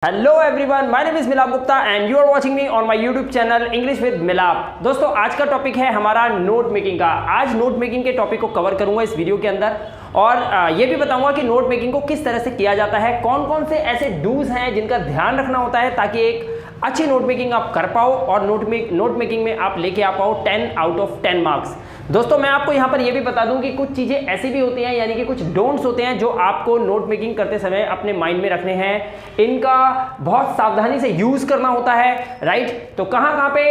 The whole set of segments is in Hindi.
Hello everyone, my name is Milap Gupta and you are watching me on my YouTube channel English with Milap. दोस्तों, आज का टॉपिक है हमारा नोट मेकिंग का। आज नोट मेकिंग के टॉपिक को कवर करूंगा इस वीडियो के अंदर और ये भी बताऊंगा कि नोट मेकिंग को किस तरह से किया जाता है, कौन कौन से ऐसे डूज हैं जिनका ध्यान रखना होता है ताकि एक अच्छी नोट मेकिंग आप कर पाओ और नोट मेकिंग में आप लेके आ पाओ 10 आउट ऑफ 10 मार्क्स। दोस्तों, मैं आपको यहाँ पर यह भी बता दूं कि कुछ चीज़ें ऐसी भी होती हैं, यानी कि कुछ डोंट्स होते हैं जो आपको नोट मेकिंग करते समय अपने माइंड में रखने हैं। इनका बहुत सावधानी से यूज़ करना होता है, राइट। तो कहाँ कहाँ पे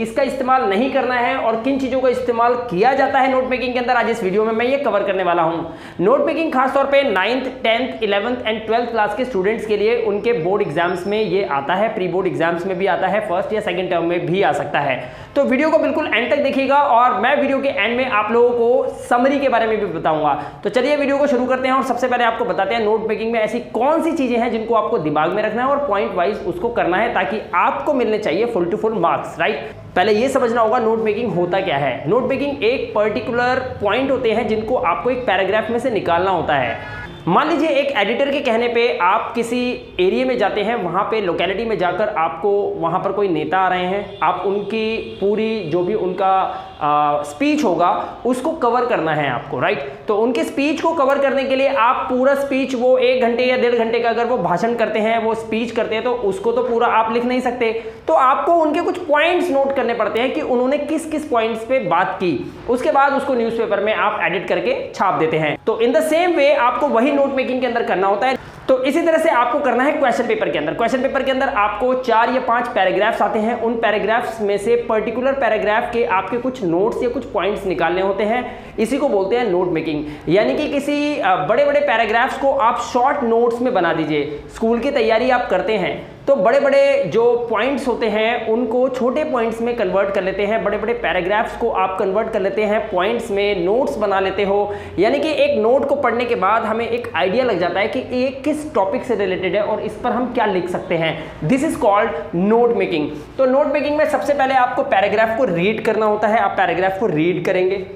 इसका इस्तेमाल नहीं करना है और किन चीज़ों का इस्तेमाल किया जाता है नोट मेकिंग के अंदर, आज इस वीडियो में मैं ये कवर करने वाला हूँ। नोट मेकिंग खासतौर पर 9th, 10th, 11th and 12th class के स्टूडेंट्स के लिए उनके बोर्ड एग्जाम्स में ये आता है, प्री बोर्ड एग्जाम्स में भी आता है, फर्स्ट या सेकेंड टर्म में भी आ सकता है। तो वीडियो को बिल्कुल एंड तक देखिएगा और मैं वीडियो के एंड में आप लोगों को समरी के बारे में भी बताऊंगा। तो चलिए वीडियो को शुरू करते हैं और सबसे पहले आपको बताते हैं नोट मेकिंग में ऐसी कौन सी चीजें हैं जिनको आपको दिमाग में रखना है और पॉइंट वाइज उसको करना है ताकि आपको मिलने चाहिए full to full marks, right. पहले ये समझना होगा नोट मेकिंग होता क्या है। नोट मेकिंग एक पर्टिकुलर पॉइंट होते हैं जिनको आपको एक पैराग्राफ में से निकालना होता है। मान लीजिए एक एडिटर के कहने पे आप किसी एरिया में जाते हैं, वहाँ पे लोकेलिटी में जाकर आपको वहाँ पर कोई नेता आ रहे हैं, आप उनकी पूरी जो भी उनका स्पीच होगा उसको कवर करना है आपको, राइट। तो उनके स्पीच को कवर करने के लिए आप पूरा स्पीच, वो 1 घंटे या 1.5 घंटे का अगर वो भाषण करते हैं, वो स्पीच करते हैं, तो उसको तो पूरा आप लिख नहीं सकते। तो आपको उनके कुछ पॉइंट्स नोट करने पड़ते हैं कि उन्होंने किस किस पॉइंट्स पे बात की। उसके बाद उसको न्यूज़पेपर में आप एडिट करके छाप देते हैं। तो इन द सेम वे आपको वही नोट मेकिंग के अंदर करना होता है। तो इसी तरह से आपको करना है क्वेश्चन पेपर के अंदर। क्वेश्चन पेपर के अंदर आपको 4 या 5 पैराग्राफ्स आते हैं। उन पैराग्राफ्स में से पर्टिकुलर पैराग्राफ के आपके कुछ नोट्स या कुछ पॉइंट्स निकालने होते हैं। इसी को बोलते हैं नोट मेकिंग। यानी कि किसी बड़े बड़े पैराग्राफ्स को आप शॉर्ट नोट्स में बना दीजिए। स्कूल की तैयारी आप करते हैं तो बड़े बड़े जो पॉइंट्स होते हैं उनको छोटे पॉइंट्स में कन्वर्ट कर लेते हैं, बड़े बड़े पैराग्राफ्स को आप कन्वर्ट कर लेते हैं पॉइंट्स में, नोट्स बना लेते हो। यानी कि एक नोट को पढ़ने के बाद हमें एक आइडिया लग जाता है कि ये किस टॉपिक से रिलेटेड है और इस पर हम क्या लिख सकते हैं। This is called note making. तो नोट मेकिंग में सबसे पहले आपको पैराग्राफ को रीड करना होता है। आप पैराग्राफ को रीड करेंगे,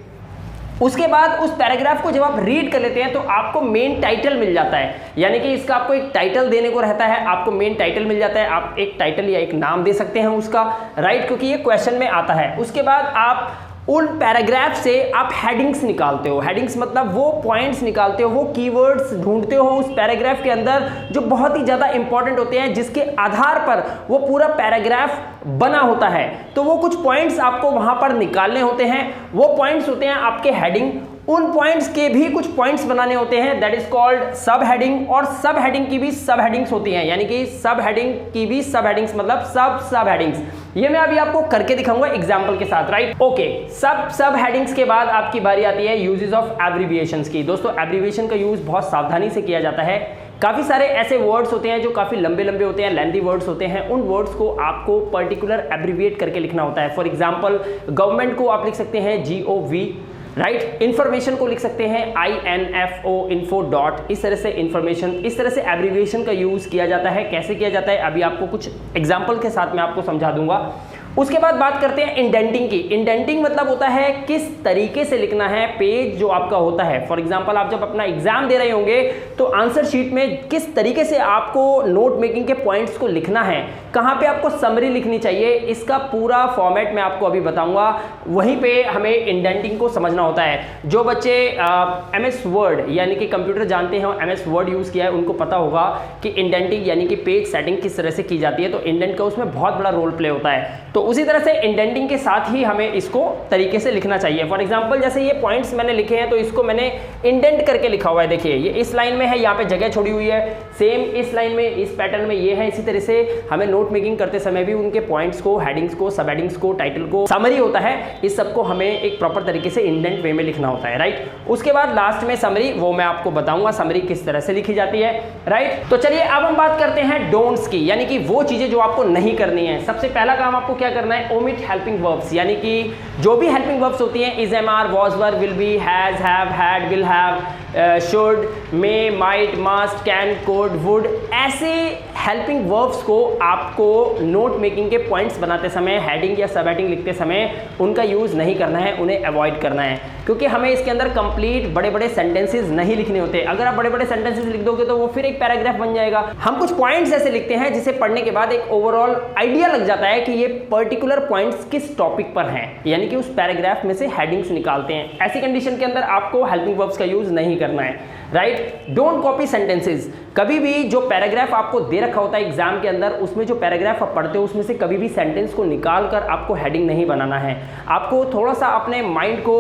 उसके बाद उस पैराग्राफ को जब आप रीड कर लेते हैं तो आपको मेन टाइटल मिल जाता है। यानी कि इसका आपको एक टाइटल देने को रहता है, आपको मेन टाइटल मिल जाता है। आप एक टाइटल या एक नाम दे सकते हैं उसका, राइट, क्योंकि ये क्वेश्चन में आता है। उसके बाद आप उन पैराग्राफ से आप हेडिंग्स निकालते हो। हेडिंग्स मतलब वो पॉइंट्स निकालते हो, वो कीवर्ड्स ढूंढते हो उस पैराग्राफ के अंदर जो बहुत ही ज़्यादा इंपॉर्टेंट होते हैं, जिसके आधार पर वो पूरा पैराग्राफ बना होता है। तो वो कुछ पॉइंट्स आपको वहाँ पर निकालने होते हैं। वो पॉइंट्स होते हैं आपके हेडिंग। उन पॉइंट्स के भी कुछ पॉइंट्स बनाने होते हैं, दैट इज कॉल्ड सब हेडिंग। और सब हेडिंग की भी सब हेडिंग्स होती हैं, यानी कि सब हेडिंग की भी सब हेडिंग्स मतलब सब हेडिंग्स। ये मैं अभी आपको करके दिखाऊंगा एग्जांपल के साथ, राइट। ओके, सब हेडिंग्स के बाद आपकी बारी आती है यूजेस ऑफ एब्रिविएशंस की। दोस्तों, एब्रिविएशन का यूज बहुत सावधानी से किया जाता है। काफ़ी सारे ऐसे वर्ड्स होते हैं जो काफ़ी लंबे लंबे होते हैं, लेंथी वर्ड्स होते हैं। उन वर्ड्स को आपको पर्टिकुलर एब्रिविएट करके लिखना होता है। फॉर एग्जाम्पल, गवर्नमेंट को आप लिख सकते हैं GOV, राइट। इंफॉर्मेशन को लिख सकते हैं INFO, info डॉट। इस तरह से इंफॉर्मेशन, इस तरह से एब्रिविएशन का यूज किया जाता है। कैसे किया जाता है अभी आपको कुछ एग्जांपल के साथ मैं आपको समझा दूंगा। उसके बाद बात करते हैं इंडेंटिंग की। इंडेंटिंग मतलब होता है किस तरीके से लिखना है पेज जो आपका होता है। फॉर एग्जांपल, आप जब अपना एग्जाम दे रहे होंगे तो आंसर शीट में किस तरीके से आपको नोट मेकिंग के पॉइंट्स को लिखना है, कहाँ पे आपको समरी लिखनी चाहिए, इसका पूरा फॉर्मेट मैं आपको अभी बताऊंगा। वहीं पे हमें इंडेंटिंग को समझना होता है। जो बच्चे MS वर्ड यानी कि कंप्यूटर जानते हैं और MS वर्ड यूज़ किया है, उनको पता होगा कि इंडेंटिंग यानी कि पेज सेटिंग किस तरह से की जाती है। तो इंडेंट का उसमें बहुत बड़ा रोल प्ले होता है। तो उसी तरह से इंडेंटिंग के साथ ही हमें इसको तरीके से लिखना चाहिए। फॉर एग्जांपल, जैसे ये पॉइंट्स मैंने लिखे हैं तो इसको मैंने इंडेंट करके लिखा हुआ है। देखिए, ये इस लाइन में है, यहाँ पे जगह छोड़ी हुई है। सेम इस लाइन में, इस पैटर्न में ये है। इसी तरह से हमें नोट मेकिंग करते समय भी उनके पॉइंट्स को, हेडिंग्स को, सब हेडिंग्स को, टाइटल को, समरी होता है, इस सबको हमें एक प्रॉपर तरीके से इंडेंट वे में लिखना होता है, राइट। उसके बाद लास्ट में समरी, वो मैं आपको बताऊंगा समरी किस तरह से लिखी जाती है, राइट। तो चलिए अब हम बात करते हैं डोंट्स की, यानी कि वो चीजें जो आपको नहीं करनी है। सबसे पहला काम आपको क्या करना है, ओमिट हेल्पिंग वर्ब्स। यानी कि जो भी हेल्पिंग वर्ब्स होती हैं, is, am, are, was, were, will be, has, have, had, will have, should, may, might, must, can, could, would, ऐसे हेल्पिंग वर्ब्स को आपको नोट मेकिंग के पॉइंट्स बनाते समय, हेडिंग या सब हेडिंग लिखते समय उनका यूज नहीं करना है, उन्हें अवॉइड करना है। क्योंकि हमें इसके अंदर कंप्लीट बड़े बड़े सेंटेंसेस नहीं लिखने होते। अगर आप बड़े बड़े सेंटेंसेस लिख दोगे तो वो फिर एक पैराग्राफ बन जाएगा। हम कुछ पॉइंट्स ऐसे लिखते हैं जिसे पढ़ने के बाद एक ओवरऑल आइडिया लग जाता है कि ये पर्टिकुलर पॉइंट्स किस टॉपिक पर हैं, यानी कि उस पैराग्राफ में से हेडिंग्स निकालते हैं। ऐसी कंडीशन के अंदर आपको हेल्पिंग वर्ब्स का यूज नहीं करना है, राइट। Don't copy sentences. कभी भी जो पैराग्राफ आपको दे रखा होता है एग्जाम के अंदर, उसमें जो पैराग्राफ आप पढ़ते हो उसमें से कभी भी सेंटेंस को निकाल कर आपको हेडिंग नहीं बनाना है। आपको थोड़ा सा अपने माइंड को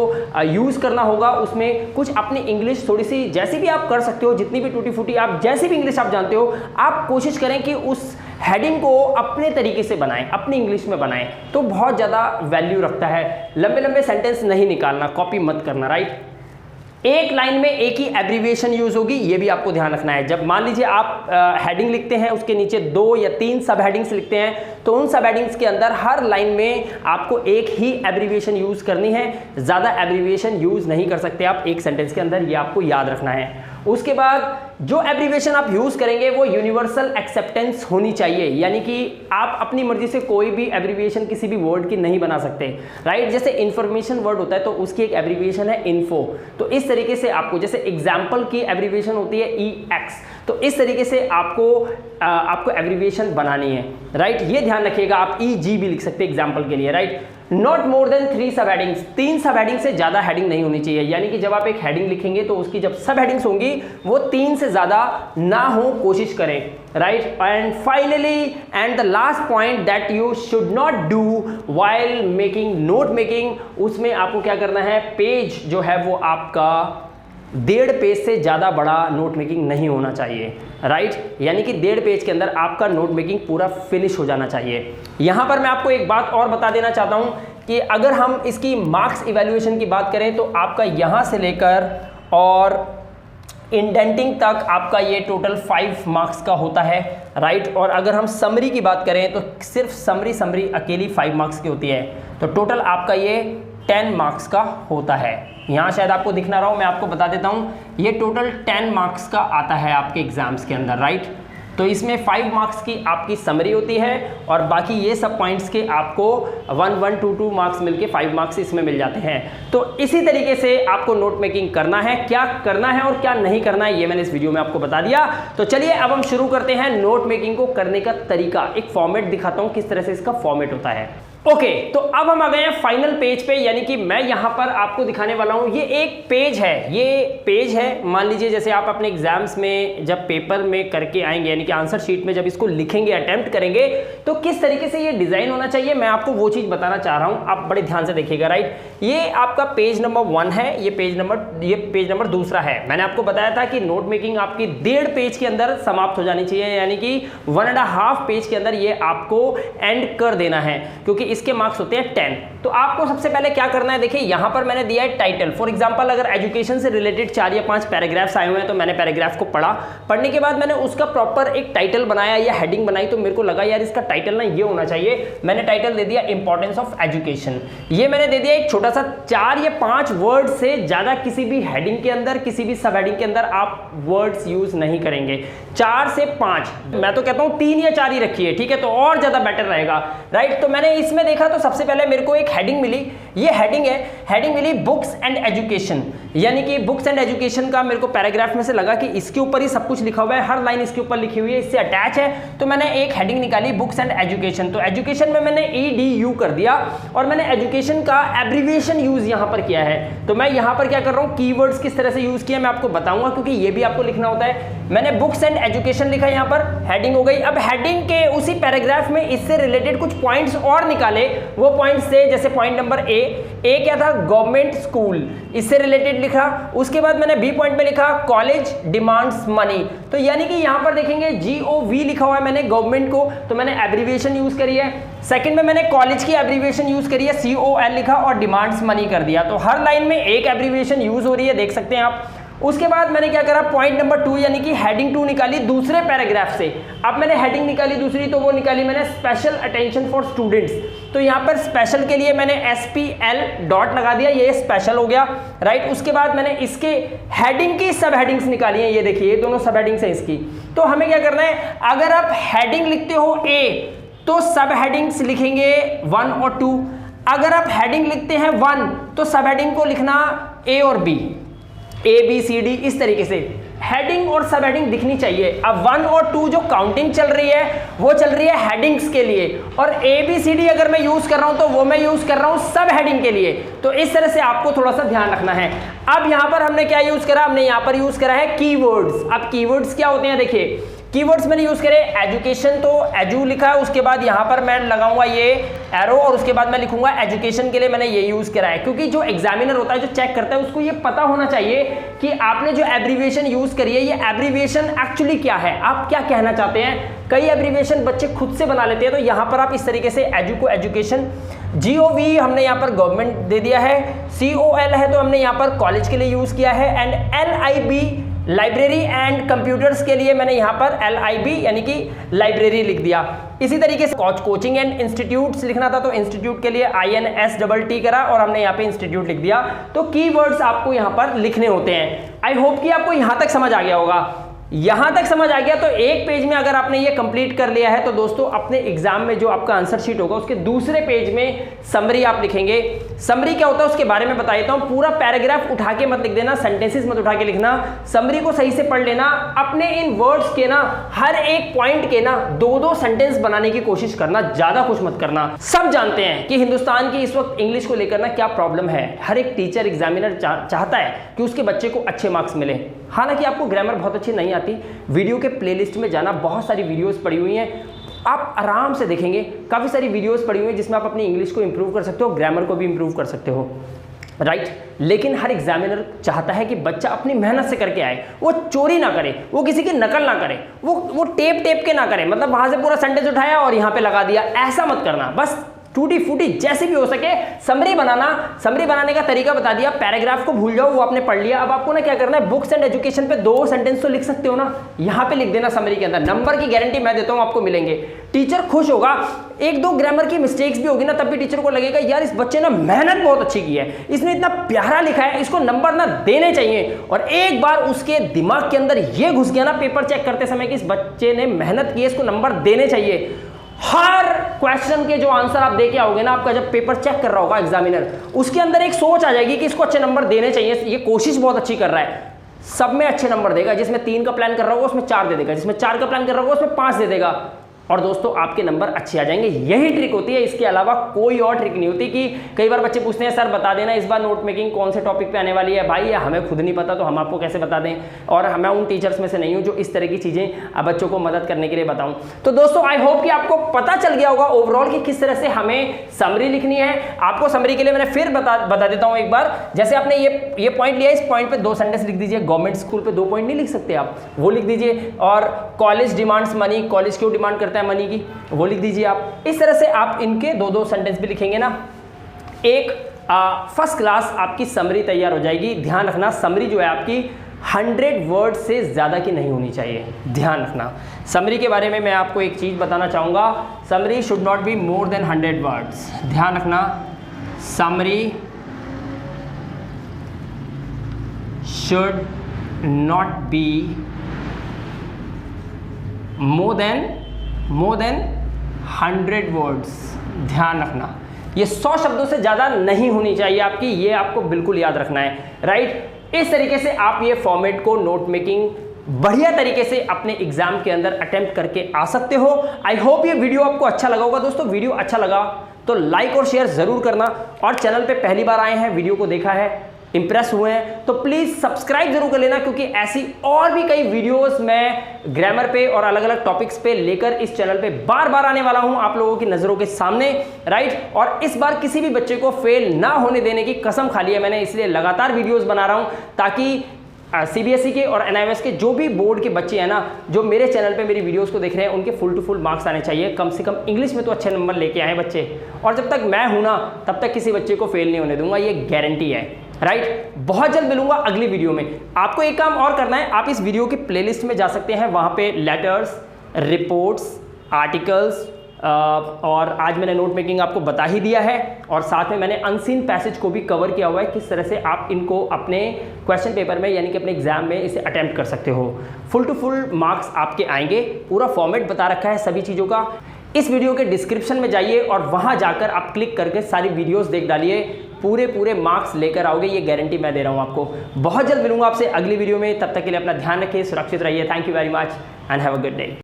यूज करना होगा, उसमें कुछ अपनी इंग्लिश थोड़ी सी जैसी भी आप कर सकते हो, जितनी भी टूटी फूटी आप जैसी भी इंग्लिश आप जानते हो, आप कोशिश करें कि उस हेडिंग को अपने तरीके से बनाएं, अपनी इंग्लिश में बनाएं, तो बहुत ज़्यादा वैल्यू रखता है। लंबे लंबे सेंटेंस नहीं निकालना, कॉपी मत करना, राइट। एक लाइन में एक ही एब्रीविएशन यूज होगी, ये भी आपको ध्यान रखना है। जब मान लीजिए आप हेडिंग लिखते हैं, उसके नीचे 2 या 3 सब हेडिंग्स लिखते हैं, तो उन सब हेडिंग्स के अंदर हर लाइन में आपको एक ही एब्रीविएशन यूज करनी है, ज़्यादा एब्रीविएशन यूज नहीं कर सकते आप एक सेंटेंस के अंदर, ये आपको याद रखना है। उसके बाद जो एब्रीविएशन आप यूज करेंगे वो यूनिवर्सल एक्सेप्टेंस होनी चाहिए, यानी कि आप अपनी मर्जी से कोई भी एब्रीविएशन किसी भी वर्ड की नहीं बना सकते, राइट। जैसे इंफॉर्मेशन वर्ड होता है तो उसकी एक एब्रीविएशन है इन्फो, तो इस तरीके से आपको, जैसे एग्जाम्पल की एब्रीविएशन होती है EX, तो इस तरीके से आपको एब्रीविएशन बनानी है, राइट। ये ध्यान रखिएगा। आप EG भी लिख सकते हैं एग्जाम्पल के लिए, राइट। नॉट मोर देन 3 सब हेडिंग्स। 3 सब हेडिंग से ज्यादा हेडिंग नहीं होनी चाहिए, यानी कि जब आप एक हेडिंग लिखेंगे तो उसकी जब सब हेडिंग्स होंगी वो 3 से ज्यादा ना हो, कोशिश करें, right. And finally and the last point that you should not do while making note making, उसमें आपको क्या करना है, पेज जो है वो आपका 1.5 पेज से ज़्यादा बड़ा नोट मेकिंग नहीं होना चाहिए, राइट। यानी कि 1.5 पेज के अंदर आपका नोट मेकिंग पूरा फिनिश हो जाना चाहिए। यहाँ पर मैं आपको एक बात और बता देना चाहता हूँ कि अगर हम इसकी मार्क्स इवैल्यूएशन की बात करें तो आपका यहाँ से लेकर और इंडेंटिंग तक आपका ये टोटल 5 मार्क्स का होता है, राइट। और अगर हम समरी की बात करें तो सिर्फ समरी अकेली 5 मार्क्स की होती है, तो टोटल आपका ये 10 मार्क्स का होता है। यहाँ शायद आपको दिख ना रहा हो, मैं आपको बता देता हूँ, ये टोटल 10 मार्क्स का आता है आपके एग्जाम्स के अंदर, राइट। तो इसमें 5 मार्क्स की आपकी समरी होती है और बाकी ये सब पॉइंट्स के आपको 1, 2, 2 मार्क्स मिलके 5 मार्क्स इसमें मिल जाते हैं। तो इसी तरीके से आपको नोट मेकिंग करना है। क्या करना है और क्या नहीं करना है ये मैंने इस वीडियो में आपको बता दिया। तो चलिए अब हम शुरू करते हैं नोट मेकिंग को करने का तरीका। एक फॉर्मेट दिखाता हूँ किस तरह से इसका फॉर्मेट होता है। ओके, तो अब हम आ गए हैं फाइनल पेज पे, यानी कि मैं यहां पर आपको दिखाने वाला हूं। ये एक पेज है, ये पेज है। मान लीजिए जैसे आप अपने एग्जाम्स में जब पेपर में करके आएंगे, यानी कि आंसर शीट में जब इसको लिखेंगे, अटेम्प्ट करेंगे, तो किस तरीके से ये डिजाइन होना चाहिए मैं आपको वो चीज बताना चाह रहा हूं। आप बड़े ध्यान से देखिएगा, राइट। ये आपका पेज नंबर 1 है, ये पेज नंबर दूसरा है। मैंने आपको बताया था कि नोट मेकिंग आपकी 1.5 पेज के अंदर समाप्त हो जानी चाहिए, यानी कि 1.5 पेज के अंदर ये आपको एंड कर देना है, क्योंकि इसके मार्क्स होते हैं 10। तो आपको सबसे पहले क्या करना है, देखिए यहां पर मैंने दिया है टाइटल। फॉर एग्जांपल अगर एजुकेशन से रिलेटेड 4 या 5 पैराग्राफ्स आए हुए हैं तो मैंने पैराग्राफ को पढ़ने के बाद मैंने उसका प्रॉपर एक टाइटल बनाया या हेडिंग बनाई, तो मेरे को लगा यार इसका टाइटल ना ये होना चाहिए। मैंने टाइटल दे दिया इंपॉर्टेंस ऑफ एजुकेशन। ये मैंने दे दिया एक छोटा सा 4 या 5 वर्ड से ज्यादा किसी भी हेडिंग के अंदर, किसी भी सब हेडिंग के अंदर आप वर्ड्स यूज नहीं करेंगे। 4 से 5, मैं तो कहता हूं 3 या 4 ही रखिए, ठीक है, तो और ज्यादा बेटर रहेगा, राइट। तो मैंने इसमें देखा तो सबसे पहले मेरे को एक हेडिंग मिली, ये हेडिंग है, हेडिंग मिली बुक्स एंड एजुकेशन, यानी कि बुक्स एंड एजुकेशन का मेरे को पैराग्राफ में से लगा कि इसके ऊपर ही सब कुछ लिखा हुआ है, हर लाइन इसके ऊपर लिखी हुई है, इससे अटैच है, तो मैंने एक हेडिंग निकाली बुक्स एंड एजुकेशन। तो एजुकेशन में मैंने EDU कर दिया और मैंने एजुकेशन का एब्रीविएशन यूज यहां पर किया है। तो मैं यहां पर क्या कर रहा हूं, कीवर्ड्स किस तरह से यूज किया मैं आपको बताऊंगा, क्योंकि ये भी आपको लिखना होता है। मैंने बुक्स एंड एजुकेशन लिखा, यहां पर हेडिंग हो गई। अब हेडिंग के उसी पैराग्राफ में इससे रिलेटेड कुछ पॉइंट्स और निकाले, वो पॉइंट्स से जैसे पॉइंट नंबर ए क्या था, गवर्नमेंट स्कूल, इससे रिलेटेड लिखा। उसके बाद मैंने बी पॉइंट पे लिखा कॉलेज डिमांड्स मनी। तो यानी कि यहां पर देखेंगे GOV लिखा हुआ है मैंने गवर्नमेंट को, तो मैंने एब्रीविएशन यूज करी है। सेकंड में मैंने कॉलेज की एब्रीविएशन यूज करी है, COL लिखा और डिमांड्स मनी कर दिया। तो हर लाइन में एक एब्रीविएशन यूज हो रही है, देख सकते हैं आप। उसके बाद मैंने क्या करा, पॉइंट नंबर 2 यानी कि हेडिंग 2 निकाली दूसरे पैराग्राफ से। अब मैंने हेडिंग निकाली दूसरी, तो वो निकाली मैंने स्पेशल अटेंशन फॉर स्टूडेंट्स। तो यहाँ पर स्पेशल के लिए मैंने SPL डॉट लगा दिया, ये स्पेशल हो गया, राइट। उसके बाद मैंने इसके हेडिंग की सब हेडिंग्स निकाली हैं, ये देखिए ये दोनों सब हेडिंग्स हैं इसकी। तो हमें क्या करना है, अगर आप हेडिंग लिखते हो A तो सब हेडिंग्स लिखेंगे 1 और 2। अगर आप हेडिंग लिखते हैं 1 तो सब हेडिंग को लिखना ए और B, A B C D, इस तरीके से हेडिंग और सब हेडिंग दिखनी चाहिए। अब 1 और 2 जो काउंटिंग चल रही है वो चल रही है हेडिंग्स के लिए, और ए बी सी डी अगर मैं यूज कर रहा हूं तो वो मैं यूज कर रहा हूं सब हेडिंग के लिए। तो इस तरह से आपको थोड़ा सा ध्यान रखना है। अब यहां पर हमने क्या यूज करा, हमने यहां पर यूज करा है कीवर्ड्स। अब कीवर्ड्स क्या होते हैं, देखिए कीवर्ड्स मैंने यूज करे एजुकेशन, तो एजू लिखा है, उसके बाद यहां पर मैं लगाऊंगा ये एरो और उसके बाद मैं लिखूंगा एजुकेशन के लिए मैंने ये यूज करा है, क्योंकि जो एग्जामिनर होता है जो चेक करता है उसको ये पता होना चाहिए कि आपने जो एब्रीविएशन यूज करी है ये एब्रीविएशन एक्चुअली क्या है, आप क्या कहना चाहते हैं। कई एब्रीविएशन बच्चे खुद से बना लेते हैं, तो यहां पर आप इस तरीके से एजू को एजुकेशन, GOV हमने यहाँ पर गवर्नमेंट दे दिया है, COL है तो हमने यहाँ पर कॉलेज के लिए यूज किया है, and LIB library and computers के लिए मैंने यहाँ पर LIB यानी कि लाइब्रेरी लिख दिया। इसी तरीके से कोचिंग एंड इंस्टीट्यूट्स लिखना था तो इंस्टीट्यूट के लिए INSTT करा और हमने यहाँ पे इंस्टीट्यूट लिख दिया। तो कीवर्ड्स आपको यहाँ पर लिखने होते हैं। आई होप कि आपको यहाँ तक समझ आ गया होगा। यहां तक समझ आ गया तो एक पेज में अगर आपने ये कंप्लीट कर लिया है तो दोस्तों अपने एग्जाम में जो आपका आंसर शीट होगा उसके दूसरे पेज में समरी आप लिखेंगे। समरी क्या होता है उसके बारे में बता देता हूं। पूरा पैराग्राफ उठा के मत लिख देना, सेंटेंसेस मत उठा के लिखना, समरी को सही से पढ़ लेना। अपने इन वर्ड्स के ना हर एक पॉइंट के ना 2-2 सेंटेंस बनाने की कोशिश करना, ज्यादा कुछ मत करना। सब जानते हैं कि हिंदुस्तान की इस वक्त इंग्लिश को लेकर ना क्या प्रॉब्लम है। हर एक टीचर एग्जामिनर चाहता है कि उसके बच्चे को अच्छे मार्क्स मिले। हालांकि आपको ग्रामर बहुत अच्छी नहीं आती, वीडियो के प्लेलिस्ट में जाना, बहुत सारी वीडियोस पड़ी हुई हैं, आप आराम से देखेंगे। काफ़ी सारी वीडियोस पड़ी हुई हैं जिसमें आप अपनी इंग्लिश को इंप्रूव कर सकते हो, ग्रामर को भी इंप्रूव कर सकते हो, राइट। लेकिन हर एग्जामिनर चाहता है कि बच्चा अपनी मेहनत से करके आए, वो चोरी ना करे, वो किसी की नकल ना करे, वो टेप के ना करे, मतलब वहां से पूरा सेंटेंस उठाया और यहाँ पे लगा दिया, ऐसा मत करना। बस टूटी फूटी जैसे भी हो सके समरी बनाना। समरी बनाने का तरीका बता दिया, पैराग्राफ को भूल जाओ, वो आपने पढ़ लिया। अब आपको ना क्या करना है, बुक्स एंड एजुकेशन पे 2 सेंटेंस तो लिख सकते हो ना, यहाँ पे लिख देना समरी के अंदर। नंबर की गारंटी मैं देता हूँ आपको मिलेंगे, टीचर खुश होगा। 1-2 ग्रामर की मिस्टेक्स भी होगी ना तब भी टीचर को लगेगा यार इस बच्चे ने मेहनत बहुत अच्छी की है, इसने इतना प्यारा लिखा है, इसको नंबर ना देने चाहिए। और एक बार उसके दिमाग के अंदर ये घुस गया ना पेपर चेक करते समय कि इस बच्चे ने मेहनत की है, इसको नंबर देने चाहिए। हर क्वेश्चन के जो आंसर आप दे के आओगे ना, आपका जब पेपर चेक कर रहा होगा एग्जामिनर, उसके अंदर एक सोच आ जाएगी कि इसको अच्छे नंबर देने चाहिए, ये कोशिश बहुत अच्छी कर रहा है, सब में अच्छे नंबर देगा। जिसमें 3 का प्लान कर रहा होगा उसमें 4 दे देगा, जिसमें 4 का प्लान कर रहा होगा उसमें 5 दे देगा, और दोस्तों आपके नंबर अच्छे आ जाएंगे। यही ट्रिक होती है, इसके अलावा कोई और ट्रिक नहीं होती। कि कई बार बच्चे पूछते हैं सर बता देना इस बार नोट मेकिंग कौन से टॉपिक पे आने वाली है। भाई हमें खुद नहीं पता तो हम आपको कैसे बता दें, और मैं उन टीचर्स में से नहीं हूं जो इस तरह की चीजें बच्चों को मदद करने के लिए बताऊं। तो दोस्तों आई होप कि आपको पता चल गया होगा ओवरऑल कि किस तरह से हमें समरी लिखनी है। आपको समरी के लिए मैंने फिर बता देता हूं एक बार। जैसे आपने ये पॉइंट लिया, इस पॉइंट पे 2 सेंटेंस लिख दीजिए। गवर्नमेंट स्कूल पे 2 पॉइंट नहीं लिख सकते आप, वो लिख दीजिए। और कॉलेज डिमांड्स मनी, कॉलेज क्यों डिमांड करता है मनी की, वो लिख दीजिए आप। इस तरह से आप इनके 2-2 सेंटेंस भी लिखेंगे ना, एक फर्स्ट क्लास आपकी समरी तैयार हो जाएगी। ध्यान रखना समरी जो है आपकी 100 वर्ड से ज़्यादा की नहीं होनी चाहिए, ध्यान रखना। समरी के बारे में मैं आपको एक चीज़ बताना चाहूँगा, summary should not be more than 100 words. ध्यान रखना, summary should not be more than 100 words. ध्यान रखना, ये 100 शब्दों से ज़्यादा नहीं होनी चाहिए आपकी, ये आपको बिल्कुल याद रखना है, राइट। इस तरीके से आप ये फॉर्मेट को नोट मेकिंग बढ़िया तरीके से अपने एग्जाम के अंदर अटेम्प्ट करके आ सकते हो। आई होप ये वीडियो आपको अच्छा लगा होगा। दोस्तों वीडियो अच्छा लगा तो लाइक और शेयर ज़रूर करना, और चैनल पे पहली बार आए हैं, वीडियो को देखा है, इंप्रेस हुए हैं तो प्लीज़ सब्सक्राइब जरूर कर लेना, क्योंकि ऐसी और भी कई वीडियोस मैं ग्रामर पे और अलग अलग टॉपिक्स पे लेकर इस चैनल पे बार बार आने वाला हूं आप लोगों की नज़रों के सामने, राइट। और इस बार किसी भी बच्चे को फेल ना होने देने की कसम खा ली है मैंने, इसलिए लगातार वीडियोज़ बना रहा हूँ ताकि CBSE के और NIOS के जो भी बोर्ड के बच्चे हैं ना, जो मेरे चैनल पे मेरी वीडियोस को देख रहे हैं, उनके फुल टू फुल मार्क्स आने चाहिए। कम से कम इंग्लिश में तो अच्छे नंबर लेके आए बच्चे, और जब तक मैं हूं ना तब तक किसी बच्चे को फेल नहीं होने दूंगा, ये गारंटी है, राइट। बहुत जल्द मिलूंगा अगली वीडियो में। आपको एक काम और करना है, आप इस वीडियो की प्लेलिस्ट में जा सकते हैं, वहां पे लेटर्स, रिपोर्ट्स, आर्टिकल्स, और आज मैंने नोट मेकिंग आपको बता ही दिया है, और साथ में मैंने अनसीन पैसेज को भी कवर किया हुआ है, किस तरह से आप इनको अपने क्वेश्चन पेपर में यानी कि अपने एग्जाम में इसे अटेम्प्ट कर सकते हो। फुल टू फुल मार्क्स आपके आएंगे, पूरा फॉर्मेट बता रखा है सभी चीज़ों का। इस वीडियो के डिस्क्रिप्शन में जाइए और वहां जाकर आप क्लिक करके सारी वीडियोस देख डालिए, पूरे मार्क्स लेकर आओगे, ये गारंटी मैं दे रहा हूं आपको। बहुत जल्द मिलूंगा आपसे अगली वीडियो में, तब तक के लिए अपना ध्यान रखिए, सुरक्षित रहिए। Thank you very much and have a good day.